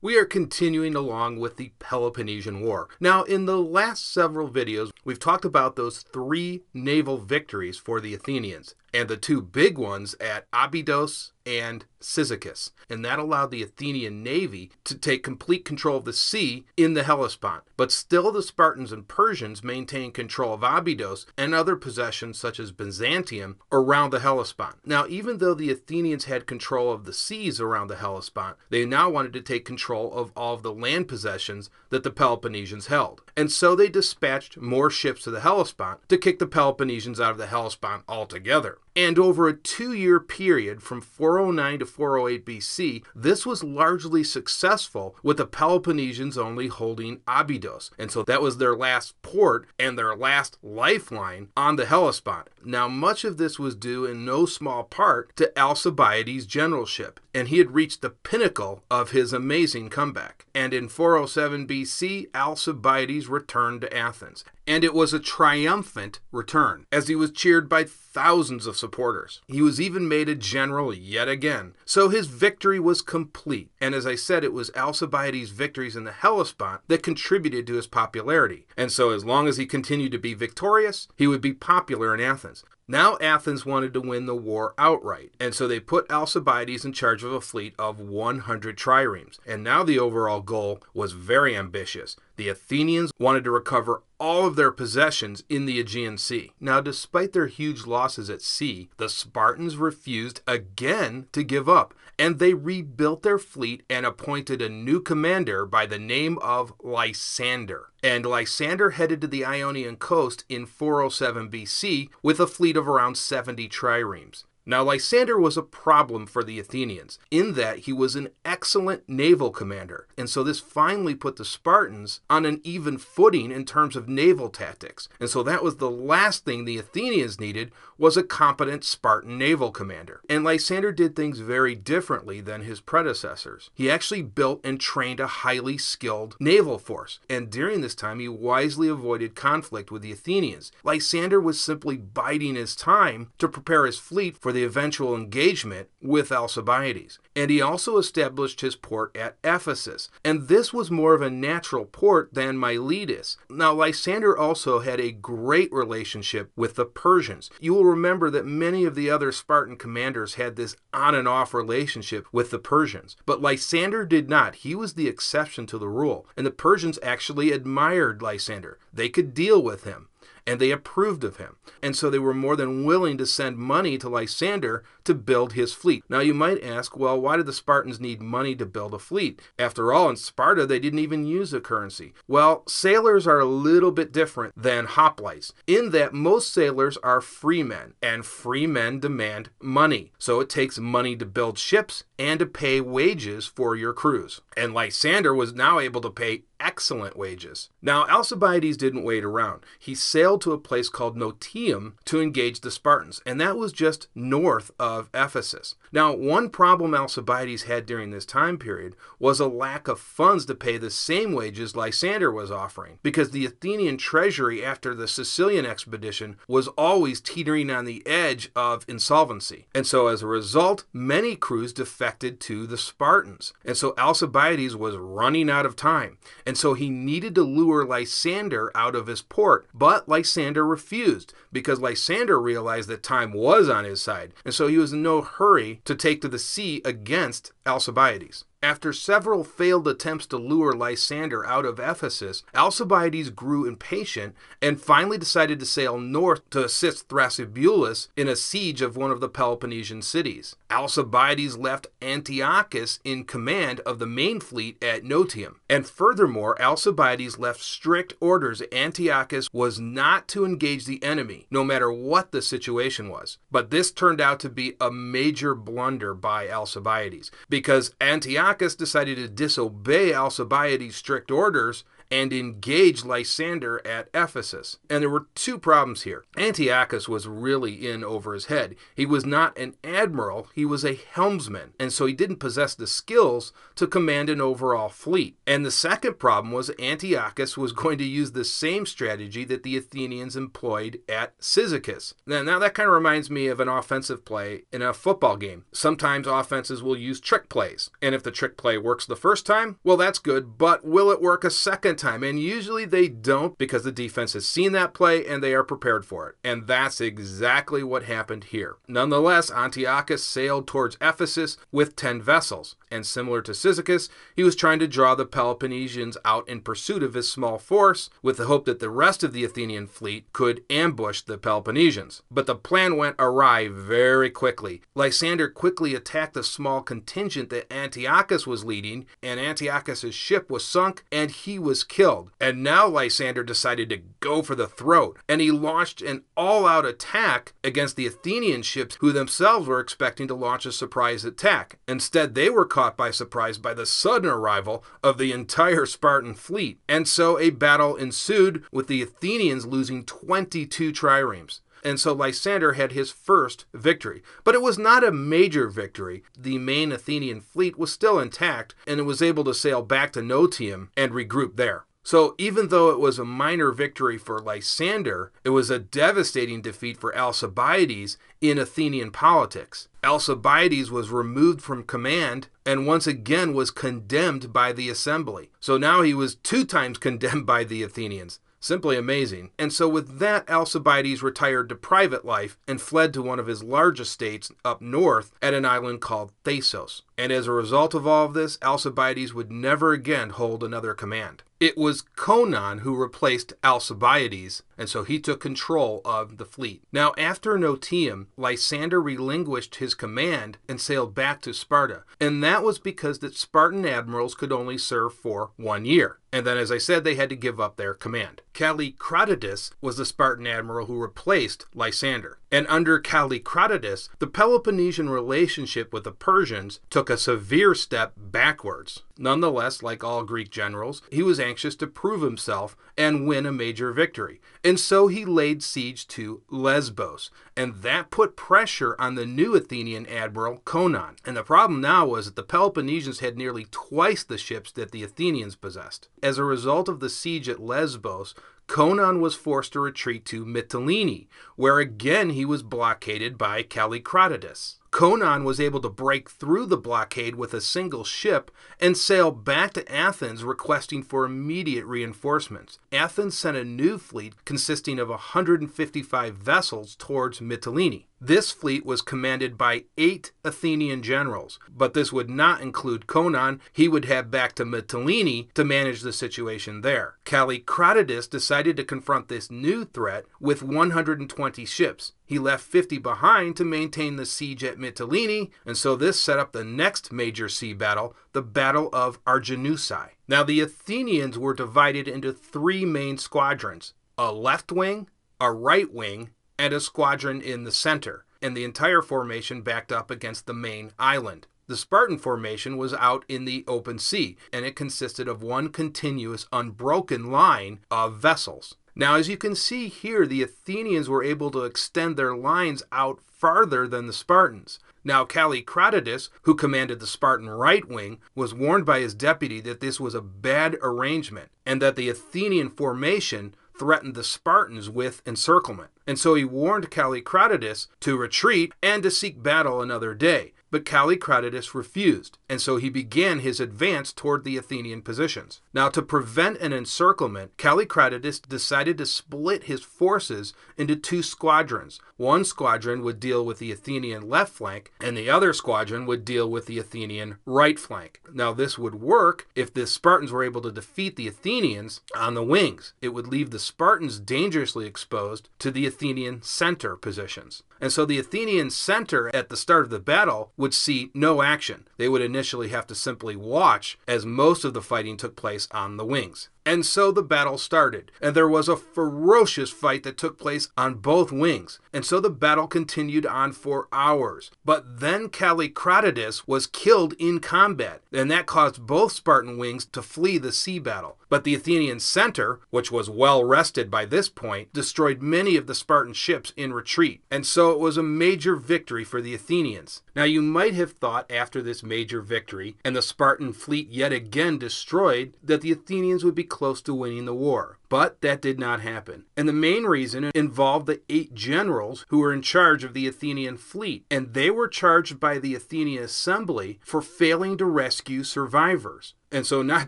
We are continuing along with the Peloponnesian War. Now, in the last several videos, we've talked about those 3 naval victories for the Athenians, and the 2 big ones at Abydos and Cyzicus. And that allowed the Athenian navy to take complete control of the sea in the Hellespont. But still the Spartans and Persians maintained control of Abydos and other possessions such as Byzantium around the Hellespont. Now, even though the Athenians had control of the seas around the Hellespont, they now wanted to take control of all of the land possessions that the Peloponnesians held. And so they dispatched more ships to the Hellespont to kick the Peloponnesians out of the Hellespont altogether. And over a 2-year period from 409 to 408 BC, this was largely successful, with the Peloponnesians only holding Abydos. And so that was their last port and their last lifeline on the Hellespont. Now, much of this was due in no small part to Alcibiades' generalship, and he had reached the pinnacle of his amazing comeback. And in 407 BC, Alcibiades returned to Athens. And it was a triumphant return, as he was cheered by thousands of supporters. He was even made a general yet again. So his victory was complete. And as I said, it was Alcibiades' victories in the Hellespont that contributed to his popularity. And so as long as he continued to be victorious, he would be popular in Athens. Now Athens wanted to win the war outright, and so they put Alcibiades in charge of a fleet of 100 triremes. And now the overall goal was very ambitious. The Athenians wanted to recover all of their possessions in the Aegean Sea. Now, despite their huge losses at sea, the Spartans refused again to give up, and they rebuilt their fleet and appointed a new commander by the name of Lysander. And Lysander headed to the Ionian coast in 407 BC with a fleet of around 70 triremes. Now, Lysander was a problem for the Athenians in that he was an excellent naval commander, and so this finally put the Spartans on an even footing in terms of naval tactics. And so that was the last thing the Athenians needed, was a competent Spartan naval commander. And Lysander did things very differently than his predecessors. He actually built and trained a highly skilled naval force, and during this time he wisely avoided conflict with the Athenians. Lysander was simply biding his time to prepare his fleet for the eventual engagement with Alcibiades. And he also established his port at Ephesus, and this was more of a natural port than Miletus. Now, Lysander also had a great relationship with the Persians. You will remember that many of the other Spartan commanders had this on and off relationship with the Persians, but Lysander did not. He was the exception to the rule, and the Persians actually admired Lysander. They could deal with him, and they approved of him. And so they were more than willing to send money to Lysander to build his fleet. Now you might ask, well, why did the Spartans need money to build a fleet? After all, in Sparta, they didn't even use a currency. Well, sailors are a little bit different than hoplites, in that most sailors are free men, and free men demand money. So it takes money to build ships and to pay wages for your crews. And Lysander was now able to pay excellent wages. Now, Alcibiades didn't wait around. He sailed to a place called Notium to engage the Spartans, and that was just north of Ephesus. Now, one problem Alcibiades had during this time period was a lack of funds to pay the same wages Lysander was offering, because the Athenian treasury after the Sicilian expedition was always teetering on the edge of insolvency. And so as a result, many crews defected to the Spartans. And so Alcibiades was running out of time. And so he needed to lure Lysander out of his port. But Lysander refused, because Lysander realized that time was on his side. And so he was in no hurry to take to the sea against Alcibiades. After several failed attempts to lure Lysander out of Ephesus, Alcibiades grew impatient and finally decided to sail north to assist Thrasybulus in a siege of one of the Peloponnesian cities. Alcibiades left Antiochus in command of the main fleet at Notium. And furthermore, Alcibiades left strict orders that Antiochus was not to engage the enemy, no matter what the situation was. But this turned out to be a major blunder by Alcibiades, because Antiochus decided to disobey Alcibiades' strict orders and engaged Lysander at Ephesus. And there were two problems here. Antiochus was really in over his head. He was not an admiral, he was a helmsman, and so he didn't possess the skills to command an overall fleet. And the second problem was Antiochus was going to use the same strategy that the Athenians employed at Cyzicus. Now that kind of reminds me of an offensive play in a football game. Sometimes offenses will use trick plays, and if the trick play works the first time, well, that's good, but will it work a second time? And usually they don't, because the defense has seen that play and they are prepared for it. And that's exactly what happened here. Nonetheless, Antiochus sailed towards Ephesus with 10 vessels, and similar to Cyzicus, he was trying to draw the Peloponnesians out in pursuit of his small force, with the hope that the rest of the Athenian fleet could ambush the Peloponnesians. But the plan went awry very quickly. Lysander quickly attacked the small contingent that Antiochus was leading, and Antiochus' ship was sunk and he was killed. And now Lysander decided to go for the throat, and he launched an all-out attack against the Athenian ships, who themselves were expecting to launch a surprise attack. Instead, they were caught by surprise by the sudden arrival of the entire Spartan fleet, and so a battle ensued, with the Athenians losing 22 triremes. And so Lysander had his first victory. But it was not a major victory. The main Athenian fleet was still intact, and it was able to sail back to Notium and regroup there. So even though it was a minor victory for Lysander, it was a devastating defeat for Alcibiades in Athenian politics. Alcibiades was removed from command and once again was condemned by the assembly. So now he was 2 times condemned by the Athenians. Simply amazing. And so with that, Alcibiades retired to private life and fled to one of his large estates up north at an island called Thasos. And as a result of all of this, Alcibiades would never again hold another command. It was Conon who replaced Alcibiades, and so he took control of the fleet. Now, after Notium, Lysander relinquished his command and sailed back to Sparta. And that was because that Spartan admirals could only serve for 1 year. And then, as I said, they had to give up their command. Callicratidas was the Spartan admiral who replaced Lysander. And under Callicratidas, the Peloponnesian relationship with the Persians took a severe step backwards. Nonetheless, like all Greek generals, he was anxious to prove himself and win a major victory. And so he laid siege to Lesbos, and that put pressure on the new Athenian admiral Conon. And the problem now was that the Peloponnesians had nearly twice the ships that the Athenians possessed. As a result of the siege at Lesbos, Conon was forced to retreat to Mytilene, where again he was blockaded by Callicratidas. Conon was able to break through the blockade with a single ship and sail back to Athens requesting for immediate reinforcements. Athens sent a new fleet consisting of 155 vessels towards Mytilene. This fleet was commanded by 8 Athenian generals, but this would not include Conon. He would head back to Mytilene to manage the situation there. Callicratidas decided to confront this new threat with 120 ships. He left 50 behind to maintain the siege at Mytilene, and so this set up the next major sea battle, the Battle of Arginusae. Now, the Athenians were divided into 3 main squadrons: a left wing, a right wing, and a squadron in the center, and the entire formation backed up against the main island. The Spartan formation was out in the open sea, and it consisted of one continuous, unbroken line of vessels. Now, as you can see here, the Athenians were able to extend their lines out farther than the Spartans. Now, Callicratidas, who commanded the Spartan right wing, was warned by his deputy that this was a bad arrangement, and that the Athenian formation threatened the Spartans with encirclement. And so he warned Callicratidas to retreat and to seek battle another day. But Callicratidas refused, and so he began his advance toward the Athenian positions. Now, to prevent an encirclement, Callicratidas decided to split his forces into 2 squadrons. One squadron would deal with the Athenian left flank, and the other squadron would deal with the Athenian right flank. Now, this would work if the Spartans were able to defeat the Athenians on the wings. It would leave the Spartans dangerously exposed to the Athenian center positions. And so the Athenian center at the start of the battle would see no action. They would initially have to simply watch as most of the fighting took place on the wings. And so the battle started, and there was a ferocious fight that took place on both wings. And so the battle continued on for hours. But then Callicratidas was killed in combat, and that caused both Spartan wings to flee the sea battle. But the Athenian center, which was well rested by this point, destroyed many of the Spartan ships in retreat. And so it was a major victory for the Athenians. Now you might have thought after this major victory, and the Spartan fleet yet again destroyed, that the Athenians would be close to winning the war. But that did not happen. And the main reason involved the 8 generals who were in charge of the Athenian fleet. And they were charged by the Athenian assembly for failing to rescue survivors. And so not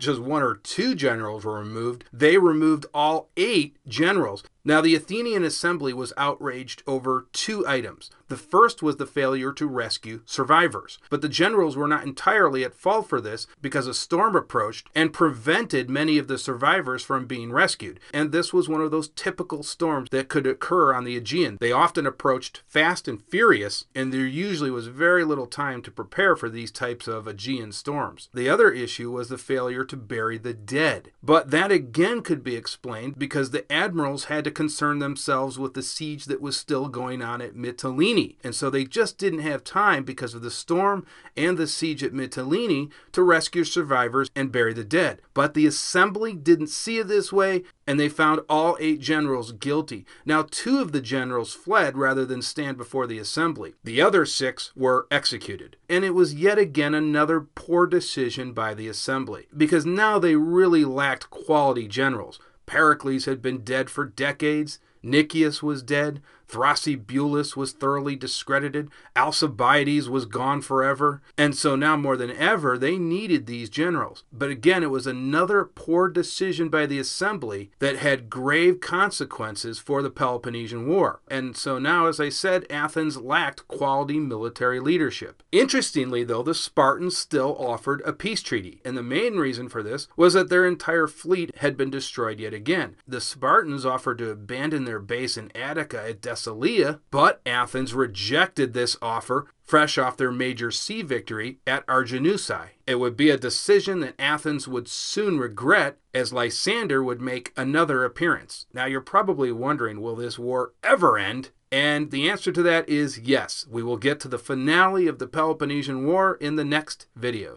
just 1 or 2 generals were removed, they removed all 8 generals. Now the Athenian assembly was outraged over 2 items. The first was the failure to rescue survivors. But the generals were not entirely at fault for this because a storm approached and prevented many of the survivors from being rescued. And this was one of those typical storms that could occur on the Aegean. They often approached fast and furious, and there usually was very little time to prepare for these types of Aegean storms. The other issue was the failure to bury the dead. But that again could be explained because the admirals had to concern themselves with the siege that was still going on at Mytilene. And so they just didn't have time because of the storm and the siege at Mytilene to rescue survivors and bury the dead. But the assembly didn't see it this way, and they found all 8 generals guilty. Now 2 of the generals fled rather than stand before the assembly. The other 6 were executed. And it was yet again another poor decision by the assembly, because now they really lacked quality generals. Pericles had been dead for decades, Nicias was dead, Thrasybulus was thoroughly discredited, Alcibiades was gone forever, and so now more than ever they needed these generals. But again, it was another poor decision by the assembly that had grave consequences for the Peloponnesian War. And so now, as I said, Athens lacked quality military leadership. Interestingly though, the Spartans still offered a peace treaty, and the main reason for this was that their entire fleet had been destroyed yet again. The Spartans offered to abandon their base in Attica at Thessalia, but Athens rejected this offer fresh off their major sea victory at Arginusae. It would be a decision that Athens would soon regret, as Lysander would make another appearance. Now you're probably wondering, will this war ever end? And the answer to that is yes. We will get to the finale of the Peloponnesian War in the next videos.